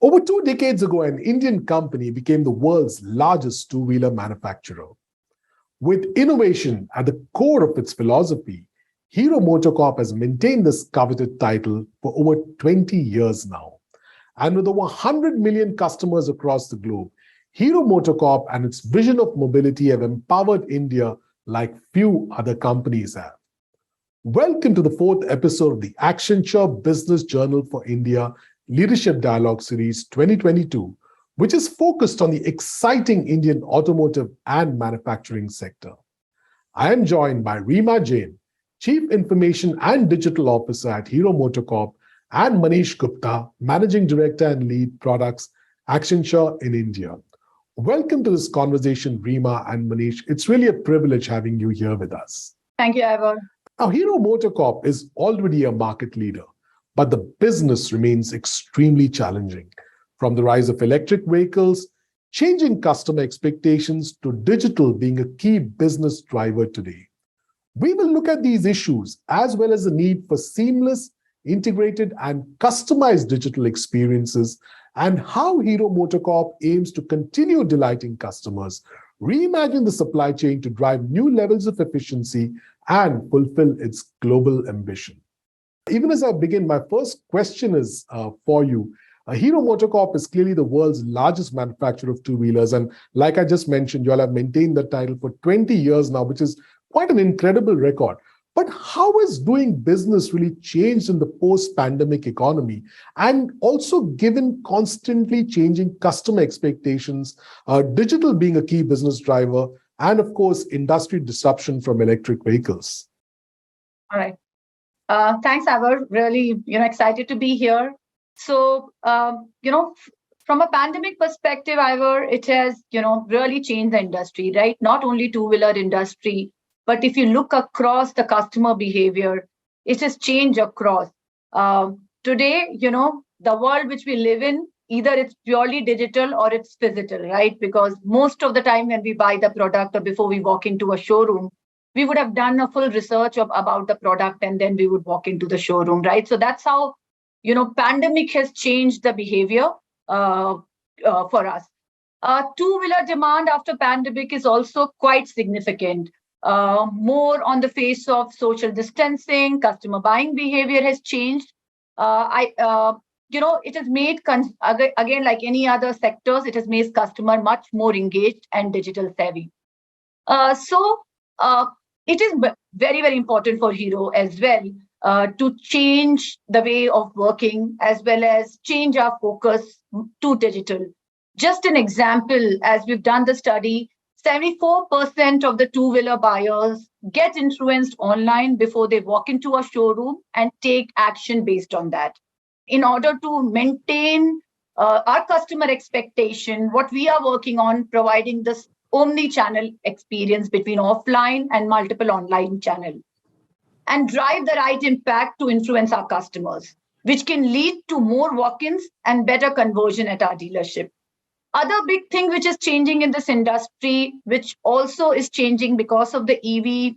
Over 2 decades ago, an Indian company became the world's largest two-wheeler manufacturer. With innovation at the core of its philosophy, Hero MotoCorp has maintained this coveted title for over 20 years now. And with over 100 million customers across the globe, Hero MotoCorp and its vision of mobility have empowered India like few other companies have. Welcome to the fourth episode of the Accenture Business Journal for India Leadership Dialogue Series 2022, which is focused on the exciting Indian automotive and manufacturing sector. I am joined by Reema Jain, Chief Information and Digital Officer at Hero MotoCorp, and Manish Gupta, Managing Director and Lead Products, Accenture in India. Welcome to this conversation, Reema and Manish. It's really a privilege having you here with us. Thank you, Ivor. Now, Hero MotoCorp is already a market leader, but the business remains extremely challenging. From the rise of electric vehicles, changing customer expectations, to digital being a key business driver today. We will look at these issues as well as the need for seamless, integrated, and customized digital experiences, and how Hero MotoCorp aims to continue delighting customers, reimagine the supply chain to drive new levels of efficiency, and fulfill its global ambition. Even as I begin, my first question is for you. Hero MotoCorp is clearly the world's largest manufacturer of two-wheelers. And like I just mentioned, you all have maintained that title for 20 years now, which is quite an incredible record. But how has doing business really changed in the post-pandemic economy? And also given constantly changing customer expectations, digital being a key business driver, and of course, industry disruption from electric vehicles. All right. Thanks, Ivor. Really, excited to be here. So, from a pandemic perspective, Ivor, it has, really changed the industry, right? Not only two-wheeler industry, but if you look across the customer behavior, it has changed across. Today, the world which we live in, either it's purely digital or it's physical, right? Because most of the time when we buy the product or before we walk into a showroom, we would have done a full research about the product and then we would walk into the showroom, right? So that's how, pandemic has changed the behavior for us. Two-wheeler demand after pandemic is also quite significant. More on the face of social distancing, customer buying behavior has changed. It has made, again, like any other sectors, it has made customer much more engaged and digital savvy. It is very, very important for Hero as well to change the way of working as well as change our focus to digital. Just an example, as we've done the study, 74% of the two-wheeler buyers get influenced online before they walk into a showroom and take action based on that. In order to maintain our customer expectation, what we are working on providing this omnichannel experience between offline and multiple online channels and drive the right impact to influence our customers, which can lead to more walk-ins and better conversion at our dealership. Other big thing which is changing in this industry, which also is changing because of the EV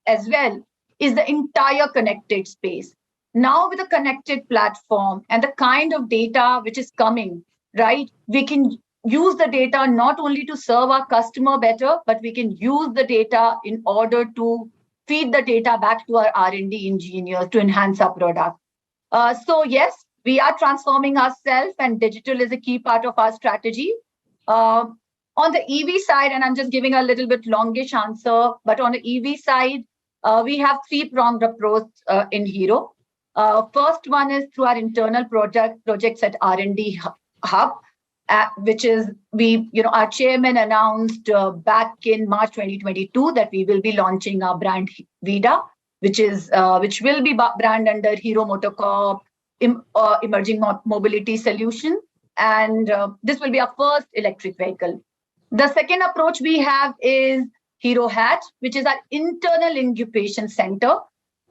as well, is the entire connected space. Now with a connected platform and the kind of data which is coming, right, we can use the data not only to serve our customer better, but we can use the data in order to feed the data back to our R&D engineers to enhance our product. So yes, we are transforming ourselves and digital is a key part of our strategy. On the EV side, and I'm just giving a little bit longish answer, but on the EV side, we have three-pronged approach in Hero. First one is through our internal projects at R&D Hub, which is our chairman announced back in March 2022 that we will be launching our brand Vida, which will be brand under Hero MotoCorp Emerging Mobility Solution, and this will be our first electric vehicle. The second approach we have is Hero Hatch, which is our internal incubation center.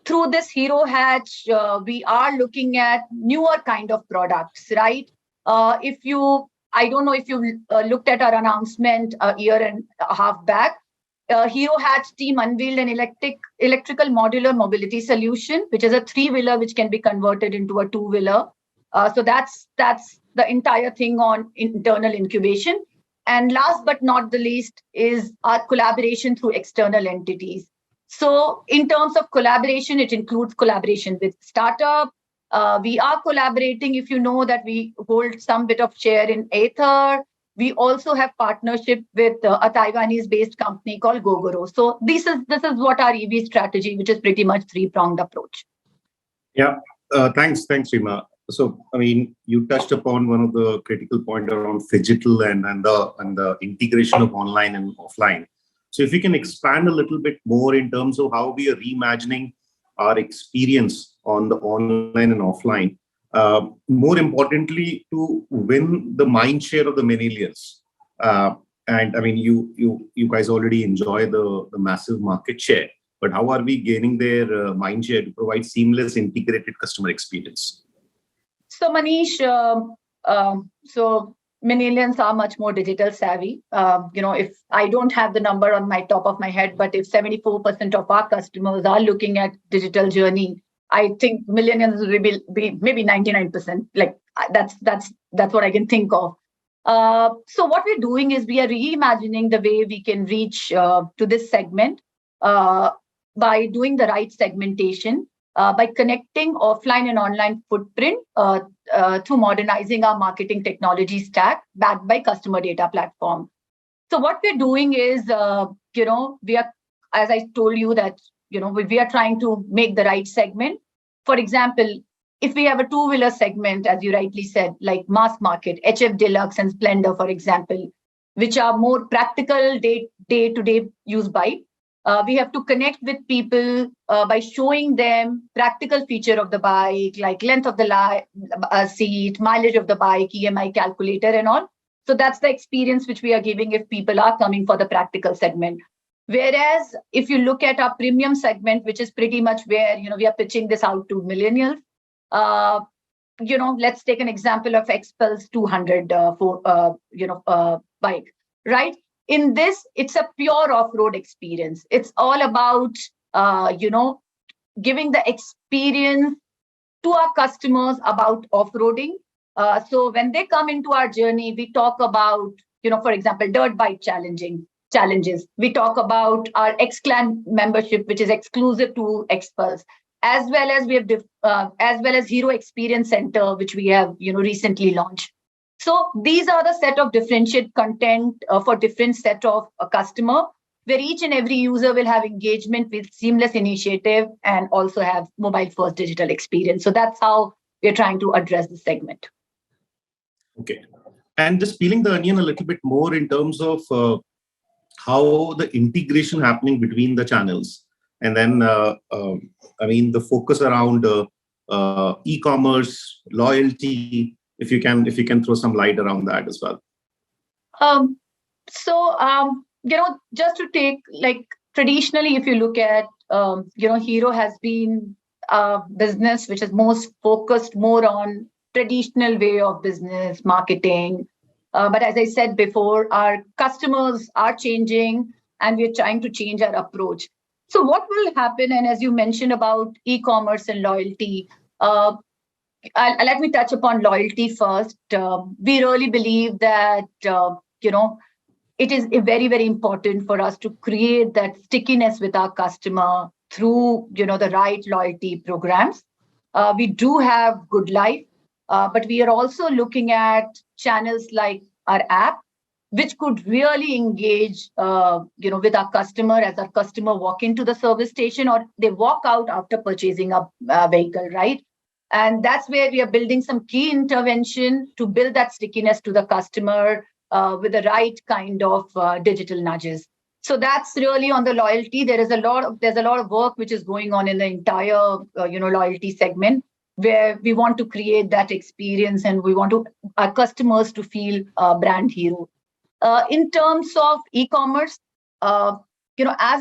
Through this Hero Hatch, we are looking at newer kind of products, right? I don't know if you looked at our announcement a year and a half back. Hero Hatch team unveiled an electrical modular mobility solution, which is a three-wheeler which can be converted into a two-wheeler. So that's the entire thing on internal incubation. And last but not the least is our collaboration through external entities. So in terms of collaboration, it includes collaboration with startup. We are collaborating, if you know that we hold some bit of share in Aether. We also have partnership with a Taiwanese-based company called Gogoro. So this is what our EV strategy, which is pretty much three-pronged approach. Yeah, thanks, Reema. So, I mean, you touched upon one of the critical points around digital and the integration of online and offline. So, if you can expand a little bit more in terms of how we are reimagining our experience on the online and offline, more importantly, to win the mind share of the millennials. And I mean, you guys already enjoy the massive market share, but how are we gaining their mind share to provide seamless, integrated customer experience? So Manish, so millennials are much more digital savvy. If I don't have the number on my top of my head, but if 74% of our customers are looking at digital journey, I think millennials will be maybe 99%. Like that's what I can think of. So what we're doing is we are reimagining the way we can reach to this segment by doing the right segmentation. By connecting offline and online footprint through modernizing our marketing technology stack backed by customer data platform. So what we're doing is, we are, as I told you that, we are trying to make the right segment. For example, if we have a two-wheeler segment, as you rightly said, like mass market, HF Deluxe and Splendor, for example, which are more practical day-to-day use by, we have to connect with people by showing them practical feature of the bike, like length of the seat, mileage of the bike, EMI calculator and all. So that's the experience which we are giving if people are coming for the practical segment. Whereas if you look at our premium segment, which is pretty much where, we are pitching this out to millennials, let's take an example of Xpulse 200 bike, right? In this, it's a pure off-road experience. It's all about, giving the experience to our customers about off-roading. So when they come into our journey, we talk about, for example, dirt bike challenges. We talk about our X-Clan membership, which is exclusive to Xpulse, as well as we have, as well as Hero Experience Center, which we have, recently launched. So these are the set of differentiated content for different set of customer, where each and every user will have engagement with seamless initiative and also have mobile first digital experience. So that's how we're trying to address the segment. Okay. And just peeling the onion a little bit more in terms of how the integration happening between the channels. And then, the focus around e-commerce, loyalty, if you can throw some light around that as well. Just to take, like, traditionally, if you look at, Hero has been a business which is most focused more on traditional way of business marketing. But as I said before, our customers are changing and we're trying to change our approach. So what will happen, and as you mentioned about e-commerce and loyalty, let me touch upon loyalty first. We really believe that, it is very, very important for us to create that stickiness with our customer through, the right loyalty programs. We do have Good Life, but we are also looking at channels like our app, which could really engage, with our customer as our customer walk into the service station or they walk out after purchasing a vehicle, right? And that's where we are building some key intervention to build that stickiness to the customer with the right kind of digital nudges. So that's really on the loyalty. There's a lot of work which is going on in the entire loyalty segment, where we want to create that experience and we want our customers to feel brand hero. In terms of e-commerce, as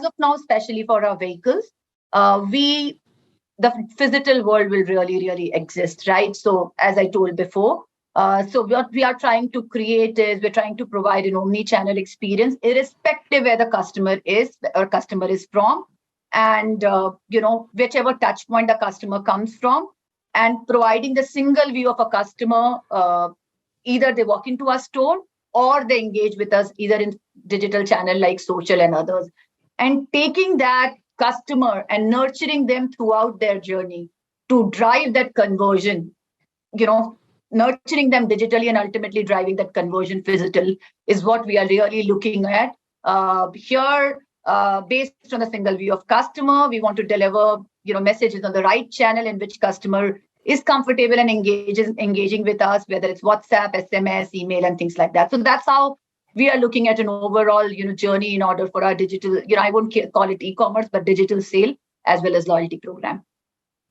of now, especially for our vehicles, the physical world will really, really exist, right? So as I told before, so what we are trying to create is we're trying to provide an omnichannel experience, irrespective where the customer is from, and whichever touch point the customer comes from, and providing the single view of a customer either they walk into our store or they engage with us either in digital channel like social and others. And taking that customer and nurturing them throughout their journey to drive that conversion, nurturing them digitally and ultimately driving that conversion physical is what we are really looking at. Here, based on a single view of customer, we want to deliver, messages on the right channel in which customer is comfortable and engaging with us, whether it's WhatsApp, SMS, email, and things like that. So that's how we are looking at an overall, journey in order for our digital, I won't call it e-commerce, but digital sale as well as loyalty program.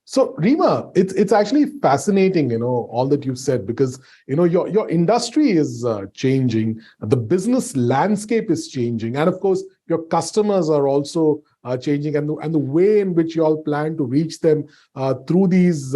So, Reema, it's actually fascinating, all that you've said, because, your industry is changing, the business landscape is changing, and of course, your customers are also changing, and the way in which you all plan to reach them through these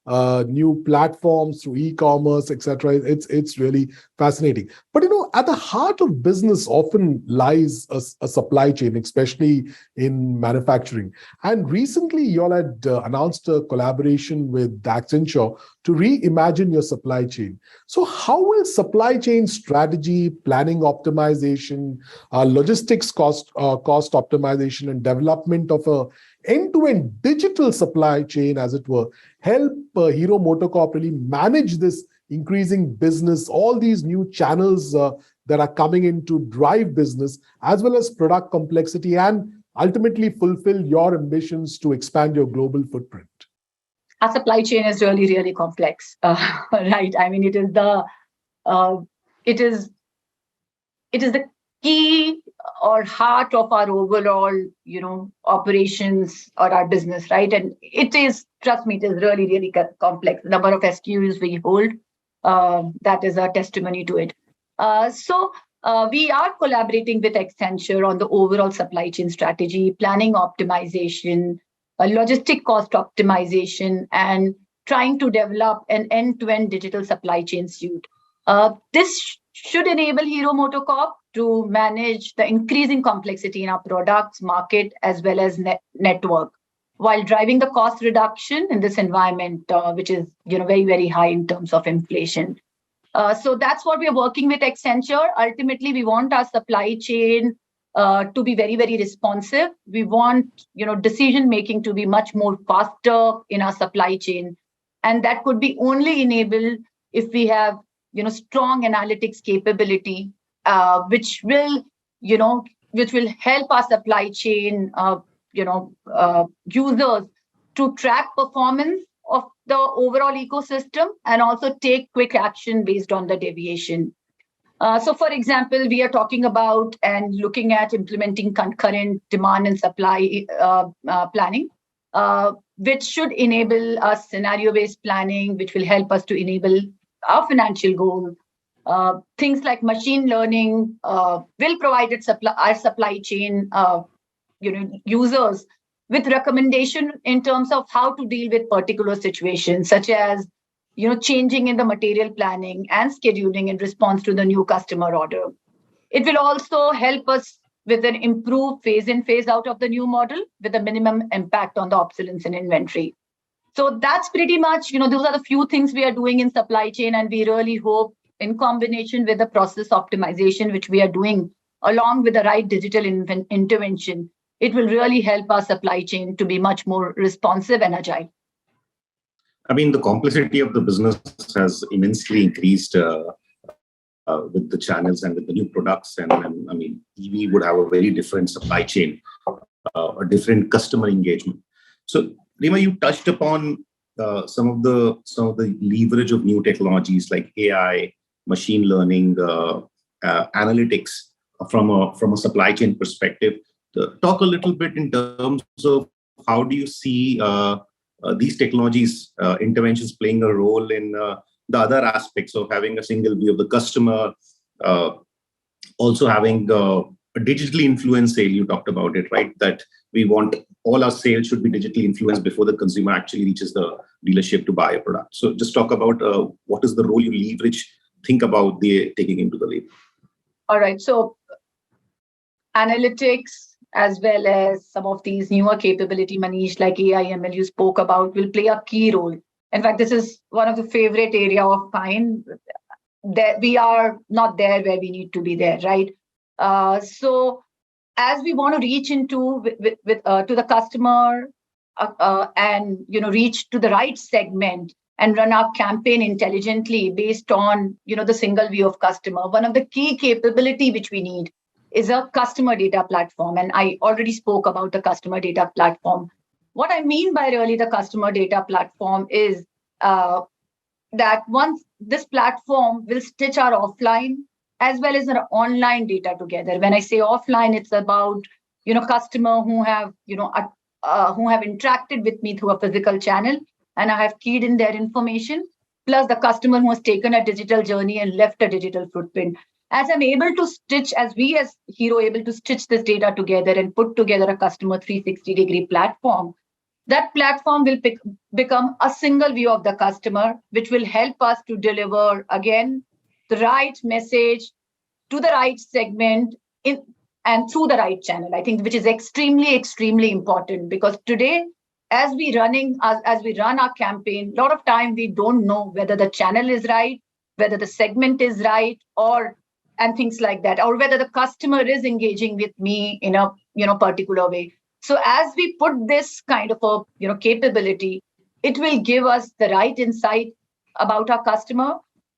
new platforms, through e-commerce, etc. It's really fascinating. But at the heart of business often lies a supply chain, especially in manufacturing. And recently, you all had announced a collaboration with Accenture to reimagine your supply chain. So, how will supply chain strategy, planning optimization, logistics cost optimization, and development of a end-to-end digital supply chain, as it were, help Hero MotoCorp really manage this increasing business, all these new channels that are coming in to drive business, as well as product complexity, and ultimately fulfill your ambitions to expand your global footprint? Our supply chain is really, really complex, right? I mean, it is the key or heart of our overall, operations or our business, right? And it is, trust me, it is really, really complex. The number of SKUs we hold, that is a testimony to it. So we are collaborating with Accenture on the overall supply chain strategy, planning optimization, logistic cost optimization, and trying to develop an end-to-end digital supply chain suite. This should enable Hero MotoCorp to manage the increasing complexity in our products, market, as well as network, while driving the cost reduction in this environment, which is very, very high in terms of inflation. So that's what we are working with Accenture. Ultimately, we want our supply chain to be very, very responsive. We want decision making to be much more faster in our supply chain, and that could be only enabled if we have strong analytics capability, which will help our supply chain users to track performance of the overall ecosystem and also take quick action based on the deviation. So, for example, we are talking about and looking at implementing concurrent demand and supply planning, which should enable us scenario-based planning, which will help us to enable our financial goals. Things like machine learning will provide our supply chain users with recommendation in terms of how to deal with particular situations, such as changing in the material planning and scheduling in response to the new customer order. It will also help us with an improved phase in, phase out of the new model with a minimum impact on the obsolescence and inventory. So that's pretty much, those are the few things we are doing in supply chain, and we really hope in combination with the process optimization, which we are doing along with the right digital intervention, it will really help our supply chain to be much more responsive and agile. I mean, the complexity of the business has immensely increased with the channels and with the new products. And I mean, we would have a very different supply chain, a different customer engagement. So, Reema, you touched upon some of the leverage of new technologies like AI, machine learning, analytics from a supply chain perspective. Talk a little bit in terms of how do you see these technologies interventions playing a role in the other aspects of having a single view of the customer, also having a digitally influenced sale. You talked about it, right? That we want all our sales should be digitally influenced before the consumer actually reaches the dealership to buy a product. So just talk about what is the role you leverage, think about the taking into the lead. All right. So analytics, as well as some of these newer capability, Manish, like AI, ML you spoke about, will play a key role. In fact, this is one of the favorite area of mine. that we are not there where we need to be there, right? So as we want to reach into to the customer and reach to the right segment and run our campaign intelligently based on the single view of customer, one of the key capability which we need is a customer data platform. And I already spoke about the customer data platform. What I mean by really the customer data platform is that once this platform will stitch our offline as well as our online data together. When I say offline, it's about customer who have who have interacted with me through a physical channel, and I have keyed in their information, plus the customer who has taken a digital journey and left a digital footprint. As I'm able to stitch, as we as Hero able to stitch this data together and put together a customer 360-degree platform, that platform will become a single view of the customer, which will help us to deliver, again, the right message to the right segment and through the right channel. I think which is extremely, extremely important, because today, as we run our campaign, a lot of time we don't know whether the channel is right, whether the segment is right, and things like that, or whether the customer is engaging with me in a particular way. So as we put this kind of a capability, it will give us the right insight about our customer,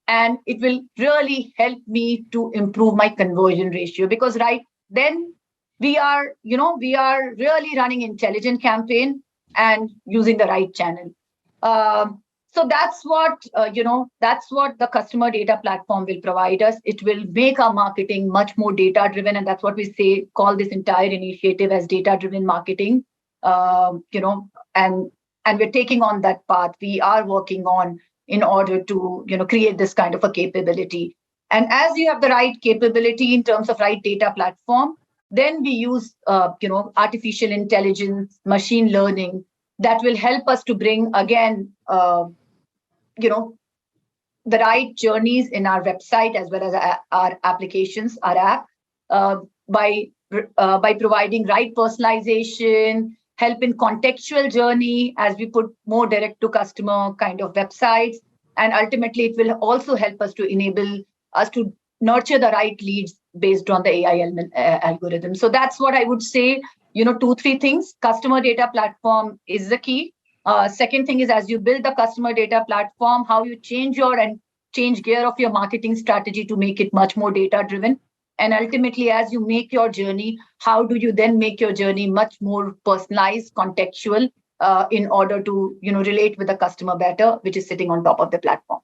and it will really help me to improve my conversion ratio, because right then we are really running intelligent campaign and using the right channel. So that's what the customer data platform will provide us. It will make our marketing much more data driven, and that's what we call this entire initiative as data driven marketing. And we're taking on that path. We are working on in order to create this kind of a capability. And as you have the right capability in terms of right data platform, then we use artificial intelligence, machine learning, that will help us to bring again the right journeys in our website as well as our applications, our app, by providing right personalization, help in contextual journey as we put more direct to customer kind of websites. And ultimately, it will also help us to enable us to nurture the right leads based on the AI algorithm. So that's what I would say, 2-3 things. Customer data platform is the key. Second thing is, as you build the customer data platform, how you change gear of your marketing strategy to make it much more data driven. And ultimately, as you make your journey, how do you then make your journey much more personalized, contextual, in order to relate with the customer better, which is sitting on top of the platform.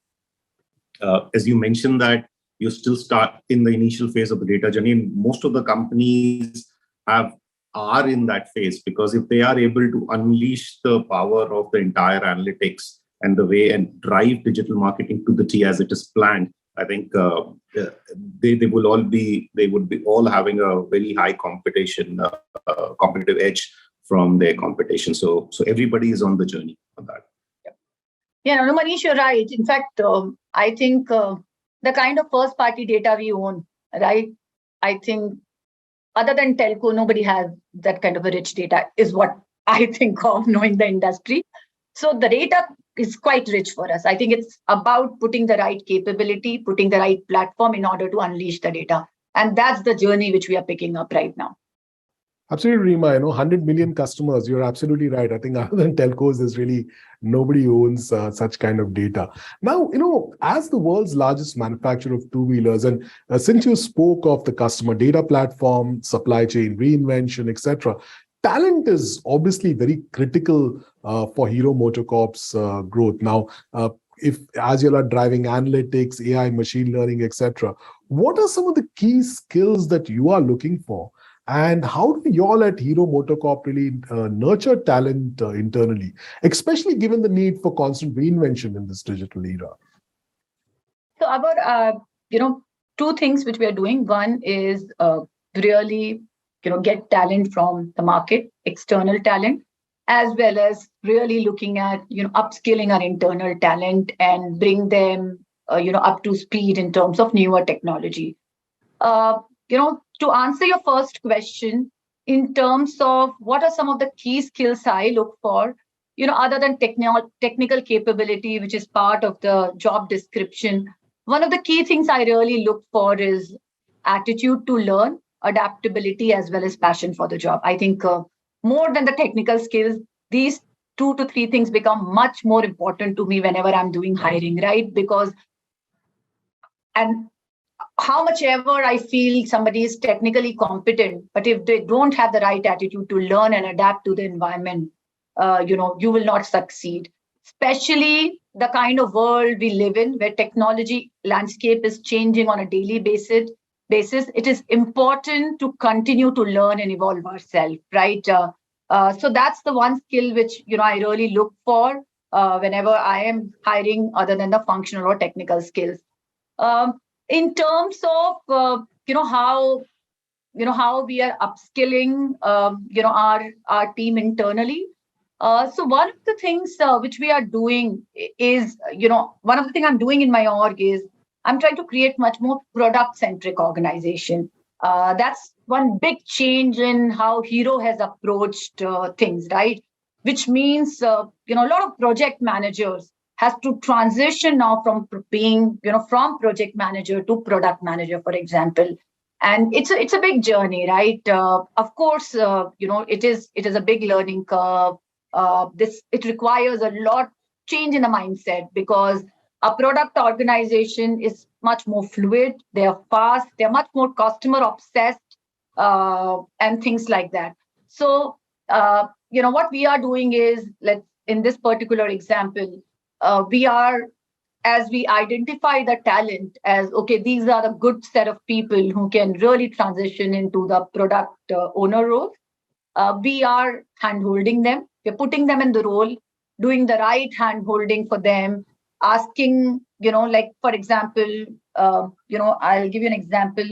As you mentioned that you still start in the initial phase of the data journey, and most of the companies are in that phase, because if they are able to unleash the power of the entire analytics and the way and drive digital marketing to the T as it is planned, I think they would be all having a very high competitive edge from their competition. So everybody is on the journey on that. Yeah, no, Manish, you're right. In fact, I think the kind of first party data we own, right? I think other than telco, nobody has that kind of a rich data, is what I think of, knowing the industry. So the data is quite rich for us. I think it's about putting the right capability, putting the right platform in order to unleash the data. And that's the journey which we are picking up right now. Absolutely, Reema. 100 million customers. You're absolutely right. I think other than telcos, there's really nobody owns such kind of data. Now, as the world's largest manufacturer of two-wheelers, and since you spoke of the customer data platform, supply chain reinvention, etc., talent is obviously very critical for Hero MotoCorp's growth. Now, if as you are driving analytics, AI, machine learning, etc., what are some of the key skills that you are looking for? And how do you all at Hero MotoCorp really nurture talent internally, especially given the need for constant reinvention in this digital era? So about, 2 things which we are doing. One is really, get talent from the market, external talent, as well as really looking at, upskilling our internal talent and bring them, up to speed in terms of newer technology. To answer your first question, in terms of what are some of the key skills I look for, other than technical capability, which is part of the job description, one of the key things I really look for is attitude to learn, adaptability, as well as passion for the job. I think more than the technical skills, these 2 to 3 things become much more important to me whenever I'm doing hiring, right? Because, and how much ever I feel somebody is technically competent, but if they don't have the right attitude to learn and adapt to the environment, you will not succeed. Especially the kind of world we live in, where technology landscape is changing on a daily basis, it is important to continue to learn and evolve ourselves, right? So that's the one skill which I really look for whenever I am hiring, other than the functional or technical skills. In terms of how we are upskilling our team internally. So one of the things which we are doing is, one of the things I'm doing in my org is I'm trying to create much more product-centric organization. That's one big change in how Hero has approached things, right? Which means, a lot of project managers has to transition now from being, from project manager to product manager, for example. And it's a big journey, right? Of course, it is a big learning curve. It requires a lot change in the mindset, because a product organization is much more fluid. They are fast. They're much more customer obsessed, and things like that. So, what we are doing is, in this particular example, we are, as we identify the talent as, okay, these are a good set of people who can really transition into the product owner role. We are hand-holding them. We're putting them in the role, doing the right hand-holding for them, asking, for example, I'll give you an example.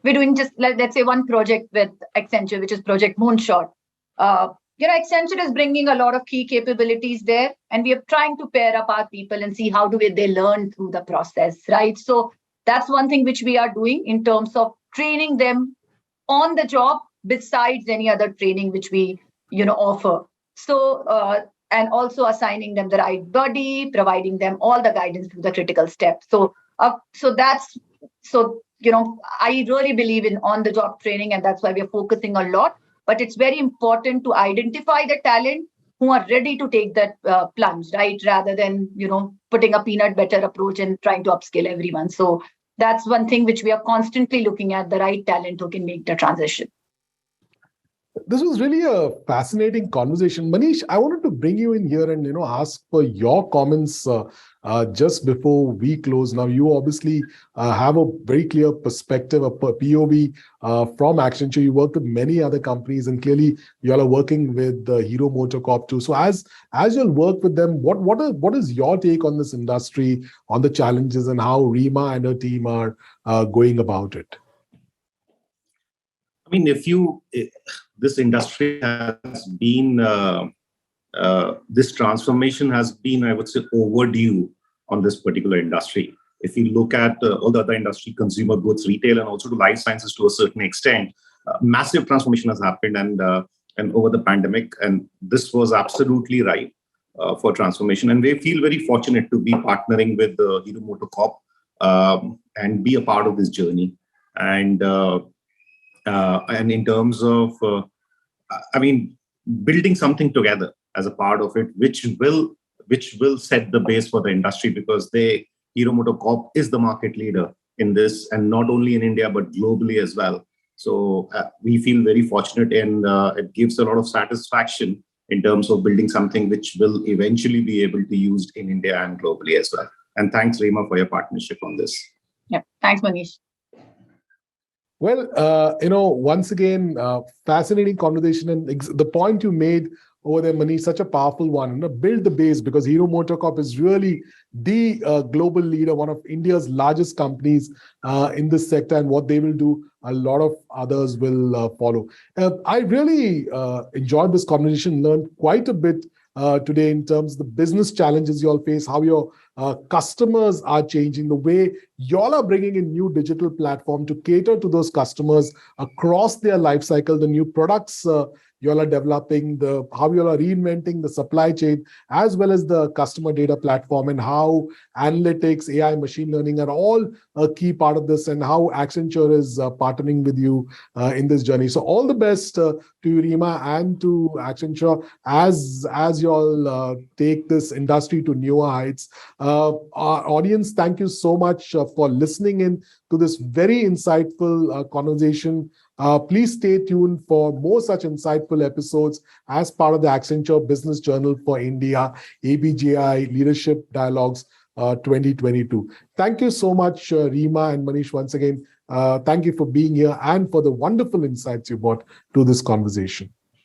We're doing just, let's say, one project with Accenture, which is Project Moonshot. Accenture is bringing a lot of key capabilities there, and we are trying to pair up our people and see how they learn through the process, right? So that's one thing which we are doing in terms of training them on the job, besides any other training which we, offer. So, and also assigning them the right buddy, providing them all the guidance through the critical steps. So, I really believe in on-the-job training, and that's why we're focusing a lot. But it's very important to identify the talent who are ready to take that plunge, right? Rather than, putting a peanut butter approach and trying to upskill everyone. So that's one thing which we are constantly looking at, the right talent who can make the transition. This was really a fascinating conversation. Manish, I wanted to bring you in here and ask for your comments just before we close. Now, you obviously have a very clear perspective, a POV from Accenture. You work with many other companies, and clearly you all are working with Hero MotoCorp too. So as you'll work with them, what is your take on this industry, on the challenges, and how Reema and her team are going about it? I mean, this industry has been, this transformation has been, I would say, overdue on this particular industry. If you look at all the other industry, consumer goods, retail, and also to life sciences to a certain extent, massive transformation has happened and over the pandemic. And this was absolutely right for transformation. And we feel very fortunate to be partnering with Hero MotoCorp and be a part of this journey. And in terms of, building something together as a part of it, which will set the base for the industry, because Hero MotoCorp is the market leader in this, and not only in India, but globally as well. So we feel very fortunate, and it gives a lot of satisfaction in terms of building something which will eventually be able to be used in India and globally as well. And thanks, Reema, for your partnership on this. Yeah, thanks, Manish. Well, once again, fascinating conversation. And the point you made over there, Manish, such a powerful one. Build the base, because Hero MotoCorp is really the global leader, one of India's largest companies in this sector. And what they will do, a lot of others will follow. I really enjoyed this conversation, learned quite a bit today in terms of the business challenges you all face, how you're customers are changing, the way y'all are bringing in new digital platform to cater to those customers across their life cycle, the new products y'all are developing, how y'all are reinventing the supply chain, as well as the customer data platform, and how analytics, AI, machine learning are all a key part of this, and how Accenture is partnering with you in this journey. So all the best to you, Reema, and to Accenture as you all take this industry to newer heights. Our audience, thank you so much for listening in to this very insightful conversation. Please stay tuned for more such insightful episodes as part of the Accenture Business Journal for India, ABJI Leadership Dialogues 2022. Thank you so much, Reema and Manish, once again. Thank you for being here and for the wonderful insights you brought to this conversation.